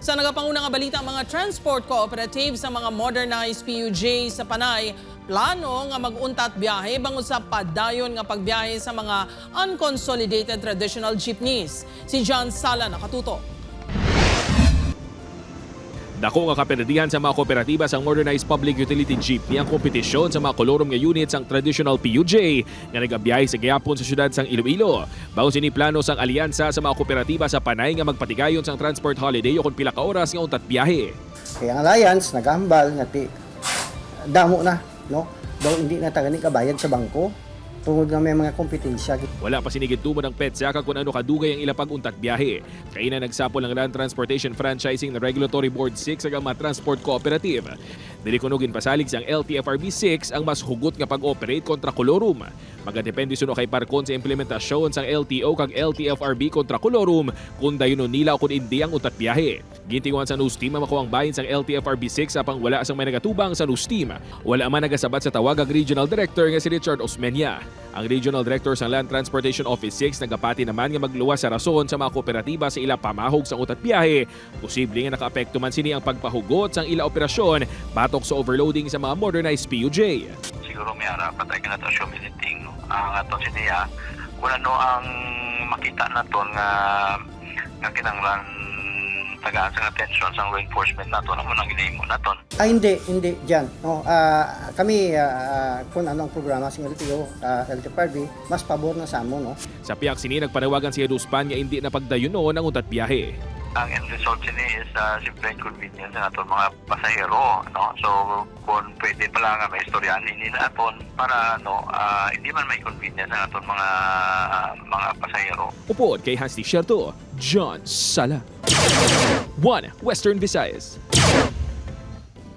Sa nagapangunang balita, mga transport cooperative sa mga modernized PUJ sa Panay, plano nga mag-untat biyahe bangon sa padayon nga pagbiyahe sa mga unconsolidated traditional jeepneys. Si John Sala nakatuto. Dako nga kapenadihan sa mga kooperatiba sa modernized public utility jeepney ang kompetisyon sa mga kolorom nga units ang traditional PUJ nga nagabiyahe sa gihapon sa syudad sang Iloilo. Bago sini plano sang alyansa sa mga kooperatiba sa Panay nga magpatigayon sang transport holiday o kung pila ka oras nga untat biyahe. Kaya ang alliance nagahambal nga damo na, no? Daw hindi na tagani kabayad sa bangko tungod nga may mga kompetensya. Wala pa sinigid tumo ng PETSA kung ano kadugay ang ila pag-untat biyahe. Kaya na nagsapol ng Land Transportation Franchising na Regulatory Board 6 ang mga transport cooperative. Dili kunugin pasalig sang LTFRB 6 ang mas hugot nga pag-operate kontra kolorum. Magadepende suno kay parkon sa implementasyon sang LTO kag LTFRB kontra kolorum kung dayon nila o kung hindi ang untat biyahe. Gintinguan sa news team ang makuwang bahin sang LTFRB 6 apang wala sang may nagatubang sa news team. Wala man nagasabat sa tawag ang Regional Director nga si Richard Osmeña. Ang Regional Director sa Land Transportation Office 6 nagapati naman nga magluwas sa rason sa mga kooperatiba sa ila pamahog sa utat biyahe. Posible nga nakaapekto man sini ang pagpahugot sa ila operasyon batok sa overloading sa mga modernized PUJ. Siguro may arapat ay kinatasyo militing ang aton siniya kung ano ang makita naton nga kinanglan tagaan sa atensyon sa law enforcement naton ano nang ginahimo naton. Hindi diyan. No, kami kung ano ang programa sa LTO, LTFRB, mas pabor na sa amon, no. Sa piyak sini nagpanawagan si Eduspan nga hindi na pagdayunon ang utat biyahe. Ang end result sini is simple inconvenience sa aton mga pasahero, no. So kung pwede pala nga may istoryahan nila aton para hindi man may inconvenience sa aton mga pasahero. Upod kay Hans T. Sherto, John Sala. 1 Western Visayas.